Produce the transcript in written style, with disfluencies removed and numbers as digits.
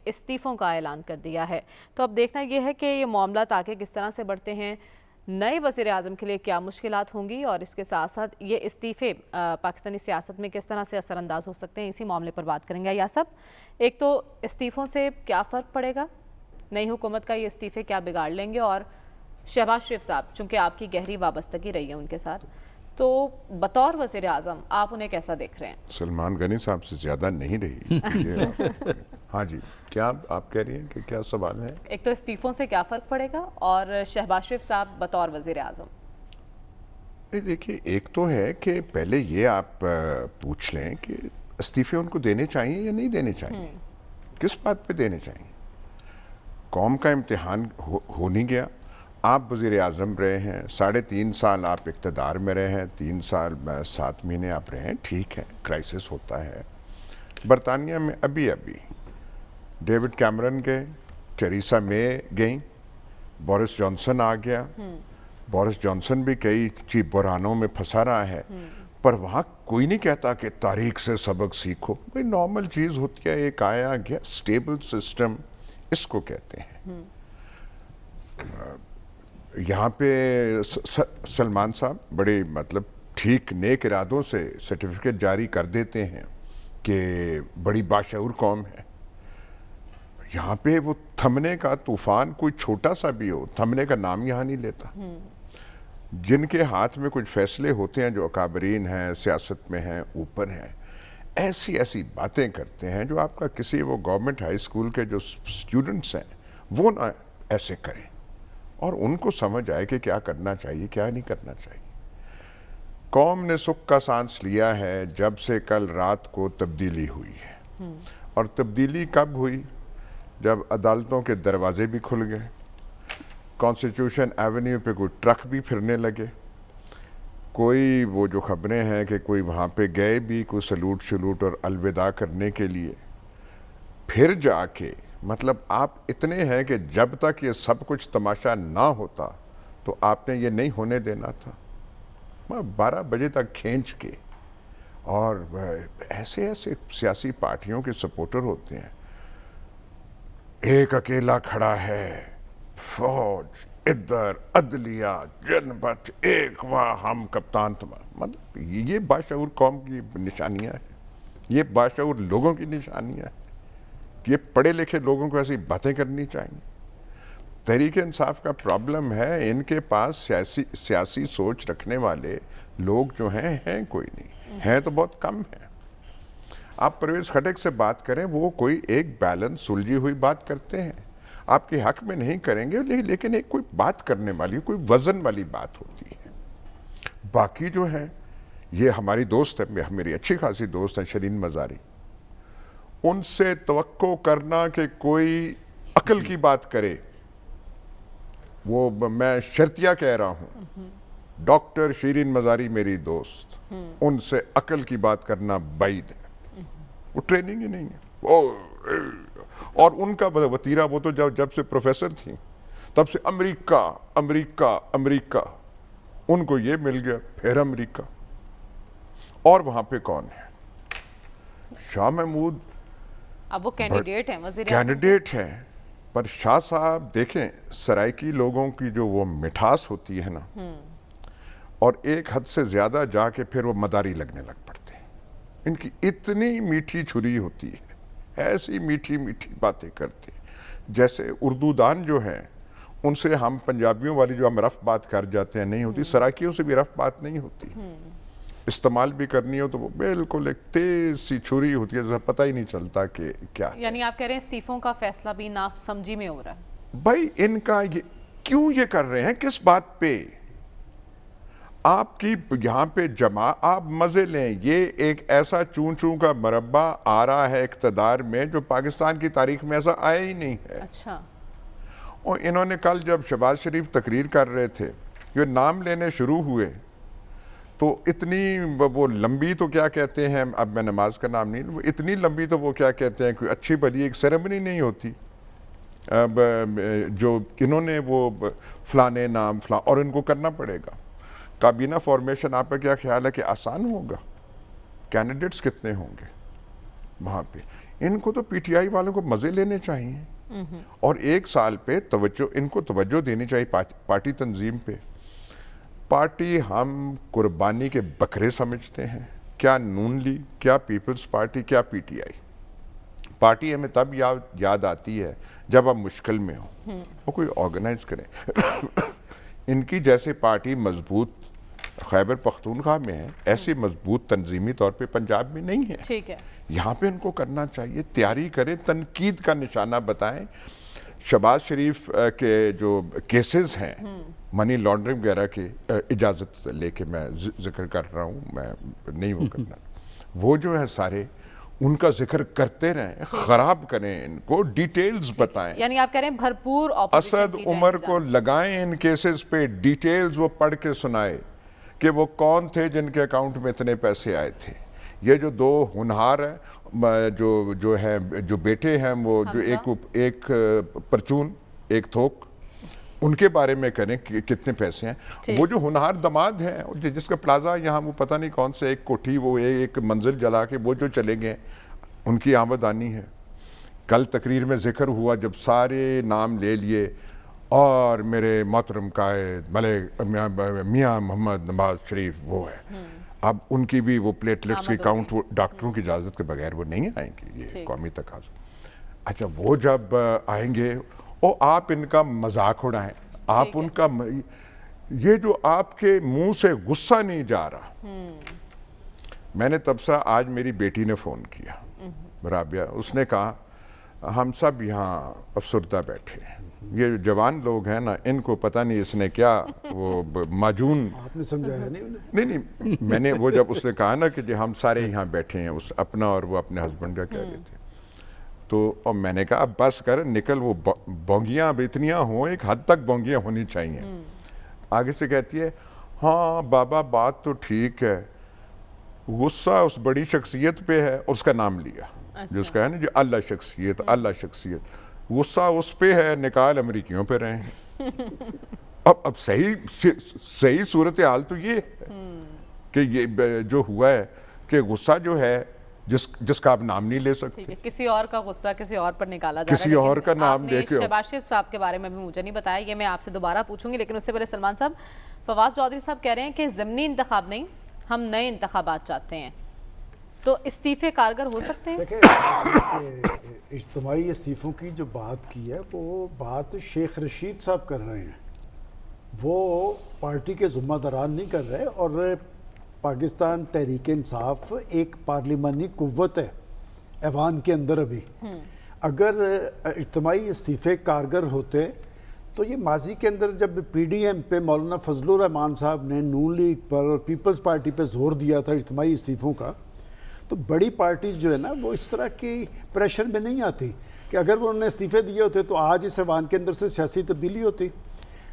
استعفوں کا اعلان کر دیا ہے۔ تو اب دیکھنا یہ ہے کہ یہ معاملات آگے کس طرح سے بڑھتے ہیں، نئے وزیر اعظم کے لیے کیا مشکلات ہوں گی، اور اس کے ساتھ ساتھ یہ استعفے پاکستانی سیاست میں کس طرح سے اثر انداز ہو سکتے ہیں، اسی معاملے پر بات کریں گے۔ یاسب، ایک تو استعفوں سے کیا فرق پڑے گا، نئی حکومت کا یہ استعفے کیا بگاڑ لیں گے، اور شہباز شریف صاحب چونکہ آپ کی گہری وابستگی رہی ہے ان کے ساتھ، تو بطور وزیر اعظم آپ انہیں کیسا دیکھ رہے ہیں؟ سلمان غنی صاحب سے زیادہ نہیں رہی۔ ہاں جی، کیا آپ کہہ رہی ہیں کہ کیا سوال ہے؟ ایک تو استعفوں سے کیا فرق پڑے گا، اور شہباز شریف صاحب بطور وزیر اعظم؟ دیکھیے، ایک تو ہے کہ پہلے یہ آپ پوچھ لیں کہ استعفے ان کو دینے چاہیے یا نہیں دینے چاہیے، کس بات پہ دینے چاہیے۔ قوم کا امتحان ہو نہیں گیا، آپ وزیر اعظم رہے ہیں، 3.5 سال آپ اقتدار میں رہے ہیں، 3 سال 7 مہینے آپ رہے ہیں، ٹھیک ہے، کرائسس ہوتا ہے۔ برطانیہ میں ابھی ڈیوڈ کیمرن گئے، ٹریسا مے گئیں، بورس جانسن آ گیا۔ بورس جانسن بھی کئی بحرانوں میں پھنسا رہا ہے، پر وہاں کوئی نہیں کہتا کہ تاریخ سے سبق سیکھو، کوئی نارمل چیز ہوتی ہے، ایک آیا گیا، سٹیبل سسٹم اس کو کہتے ہیں۔ یہاں پہ سلمان صاحب بڑے ٹھیک نیک ارادوں سے سرٹیفکیٹ جاری کر دیتے ہیں کہ بڑی باشعور قوم ہے۔ یہاں پہ وہ تھمنے کا طوفان کوئی چھوٹا سا بھی ہو، تھمنے کا نام یہاں نہیں لیتا۔ جن کے ہاتھ میں کچھ فیصلے ہوتے ہیں، جو اکابرین ہیں، سیاست میں ہیں، اوپر ہیں، ایسی باتیں کرتے ہیں جو آپ کا کسی وہ گورنمنٹ ہائی اسکول کے جو اسٹوڈنٹس ہیں وہ نہ ایسے کریں، اور ان کو سمجھ آئے کہ کیا کرنا چاہیے، کیا نہیں کرنا چاہیے۔ قوم نے سکھ کا سانس لیا ہے جب سے کل رات کو تبدیلی ہوئی ہے، اور تبدیلی کب ہوئی؟ جب عدالتوں کے دروازے بھی کھل گئے، کانسٹیٹیوشن ایونیو پہ کوئی ٹرک بھی پھرنے لگے، کوئی وہ جو خبریں ہیں کہ کوئی وہاں پہ گئے بھی کوئی سلوٹ اور الوداع کرنے کے لیے، پھر جا کے آپ اتنے ہیں کہ جب تک یہ سب کچھ تماشا نہ ہوتا تو آپ نے یہ نہیں ہونے دینا تھا۔ 12 بجے تک کھینچ کے، اور ایسے سیاسی پارٹیوں کے سپورٹر ہوتے ہیں، ایک اکیلا کھڑا ہے، فوج ادھر، عدلیہ، جنبٹ، ایک وہاں، ہم کپتان تمہارا۔ یہ باشعور قوم کی نشانیاں ہیں، یہ باشعور لوگوں کی نشانیاں ہیں۔ یہ پڑھے لکھے لوگوں کو ایسی باتیں کرنی چاہیے۔ تحریک انصاف کا پرابلم ہے، ان کے پاس سیاسی سوچ رکھنے والے لوگ جو ہیں کوئی نہیں، ہیں تو بہت کم ہیں۔ آپ پرویز خٹک سے بات کریں، وہ کوئی ایک بیلنس سلجھی ہوئی بات کرتے ہیں، آپ کے حق میں نہیں کریں گے، لیکن ایک کوئی بات کرنے والی، کوئی وزن والی بات ہوتی ہے۔ باقی جو ہیں، یہ ہماری دوست ہے، میری اچھی خاصی دوست ہیں، شرین مزاری، ان سے توقع کرنا کہ کوئی عقل کی بات کرے، وہ میں شرطیہ کہہ رہا ہوں، ڈاکٹر شرین مزاری میری دوست، ان سے عقل کی بات کرنا بعید ہے۔ وہ ٹریننگ ہی نہیں ہے، اور ان کا وتیرہ، وہ تو جب سے پروفیسر تھیں تب سے امریکہ امریکہ امریکہ، ان کو یہ مل گیا پھر امریکہ۔ اور وہاں پہ کون ہے؟ شاہ محمود اب وہ کینڈیڈیٹ ہیں، وزیر اعظم کینڈیڈیٹ ہیں، پر شاہ صاحب دیکھیں، سرائیکی لوگوں کی جو وہ مٹھاس ہوتی ہے نا، اور ایک حد سے زیادہ جا کے پھر وہ مداری لگنے لگ پڑتے ہیں۔ ان کی اتنی میٹھی چھری ہوتی ہے، ایسی میٹھی میٹھی باتیں کرتے ہیں، جیسے اردو دان جو ہیں، ان سے ہم پنجابیوں والی جو ہم رف بات کر جاتے ہیں نہیں ہوتی، سرائیکیوں سے بھی رف بات نہیں ہوتی۔ استعمال بھی کرنی ہو تو وہ بالکل ایک تیز سی چھری ہوتی ہے، جیسا پتہ ہی نہیں چلتا کہ کیا ہے۔ یعنی آپ کہہ رہے ہیں استعفوں کا فیصلہ بھی ناف سمجھی میں ہو رہا ہے؟ بھائی ان کا کیوں یہ کر رہے ہیں، کس بات پہ؟ آپ کی یہاں پہ آپ مزے لیں، یہ ایک ایسا چون چون کا مربع آ رہا ہے اقتدار میں جو پاکستان کی تاریخ میں ایسا آیا ہی نہیں ہے۔ اچھا، اور انہوں نے کل جب شہباز شریف تقریر کر رہے تھے، یہ نام لینے شروع ہوئے تو اتنی وہ لمبی تو کیا کہتے ہیں، اب میں نماز کا نام نہیں، اتنی لمبی تو وہ کیا کہتے ہیں، کوئی اچھی بھلی ایک سیریمنی نہیں ہوتی، اب جو انہوں نے وہ فلانے نام اور ان کو کرنا پڑے گا۔ کابینہ فارمیشن آپ کا کیا خیال ہے کہ آسان ہوگا؟ کینڈیڈیٹس کتنے ہوں گے وہاں پہ؟ ان کو تو پی ٹی آئی والوں کو مزے لینے چاہیے اور ایک سال پہ ان کو توجہ دینی چاہیے پارٹی تنظیم پہ. پارٹی ہم قربانی کے بکرے سمجھتے ہیں, کیا نون لیگ, کیا پیپلز پارٹی, کیا پی ٹی آئی. پارٹی ہمیں تب یاد آتی ہے جب ہم مشکل میں ہوں, وہ کوئی آرگنائز کریں. ان کی جیسے پارٹی مضبوط خیبر پختونخوا میں ہے, ایسی مضبوط تنظیمی طور پہ پنجاب میں نہیں ہے. ٹھیک ہے, یہاں پہ ان کو کرنا چاہیے, تیاری کریں, تنقید کا نشانہ بتائیں. شہباز شریف کے جو کیسز ہیں منی لانڈرنگ وغیرہ کے, اجازت لے کے میں ذکر کر رہا ہوں, میں نہیں وہ کرنا, وہ جو ہے سارے ان کا ذکر کرتے رہیں, خراب کریں, ان کو ڈیٹیلز بتائیں. یعنی آپ کہہ رہے ہیں بھرپور اسد عمر کو لگائیں ان کیسز پہ, ڈیٹیلز وہ پڑھ کے سنائے کہ وہ کون تھے جن کے اکاؤنٹ میں اتنے پیسے آئے تھے. یہ جو دو ہونہار ہیں جو بیٹے ہیں, وہ جو ایک پرچون ایک تھوک, ان کے بارے میں کریں کہ کتنے پیسے ہیں. وہ جو ہونہار دماد ہیں جس کا پلازا یہاں وہ پتہ نہیں کون سے ایک کوٹھی, وہ ایک منزل جلا کے وہ جو چلے گئے, ان کی آمدانی ہے. کل تقریر میں ذکر ہوا جب سارے نام لے لیے, اور میرے محترم قائد میاں محمد نواز شریف وہ ہے, اب ان کی بھی وہ پلیٹلیٹس کی کاؤنٹ ڈاکٹروں کی اجازت کے بغیر وہ نہیں آئیں گے, یہ قومی تقاضا. اچھا, وہ جب آئیں گے اور آپ ان کا مذاق اڑائیں, آپ ان کا یہ جو آپ کے منہ سے غصہ نہیں جا رہا. میں نے تب سے آج میری بیٹی نے فون کیا, رابعہ, اس نے کہا ہم سب یہاں افسردہ بیٹھے ہیں, یہ جوان لوگ ہیں نا, ان کو پتہ نہیں اس نے کیا وہ معجون. آپ نے سمجھایا نہیں, میں نے وہ جب اس نے کہا نا کہ جی ہم سارے یہاں بیٹھے ہیں, اس اپنا اور وہ اپنے ہسبینڈ کا کہہ رہے تھے, تو اور میں نے کہا اب بس کر نکل, وہ بونگیاں اب اتنیاں ہوں, ایک حد تک بونگیاں ہونی چاہیے. آگے سے کہتی ہے ہاں بابا بات تو ٹھیک ہے, غصہ اس بڑی شخصیت پہ ہے, اس کا نام لیا جس کا ہے نا جی اللہ شخصیت, اللہ شخصیت, غصہ اس پہ ہے, نکال امریکیوں پہ رہے ہیں. اب صحیح صورتحال تو یہ ہے کہ یہ جو ہوا ہے کہ غصہ جو ہے جس کا آپ نام نہیں لے سکتے, کسی اور کا غصہ کسی اور پر نکالا جا رہا ہے. کسی اور کا نام لے کے. شہباز شریف صاحب کے بارے میں بھی مجھے نہیں بتایا, یہ میں آپ سے دوبارہ پوچھوں گی, لیکن اس سے پہلے سلمان صاحب, فواد چودھری صاحب کہہ رہے ہیں کہ ضمنی انتخاب نہیں, ہم نئے انتخابات چاہتے ہیں, تو استعفے کارگر ہو سکتے ہیں؟ دیکھیں, اجتماعی استعفوں کی جو بات کی ہے وہ بات شیخ رشید صاحب کر رہے ہیں, وہ پارٹی کے ذمہ داران نہیں کر رہے. اور پاکستان تحریک انصاف ایک پارلیمانی قوت ہے ایوان کے اندر. ابھی اگر اجتماعی استعفے کارگر ہوتے تو یہ ماضی کے اندر جب پی ڈی ایم پہ مولانا فضل الرحمان صاحب نے نون لیگ پر اور پیپلز پارٹی پہ زور دیا تھا اجتماعی استعفوں کا, تو بڑی پارٹیز جو ہے نا وہ اس طرح کی پریشر میں نہیں آتی کہ اگر وہ انہوں نے استعفے دیے ہوتے تو آج اس ایوان کے اندر سے سیاسی تبدیلی ہوتی.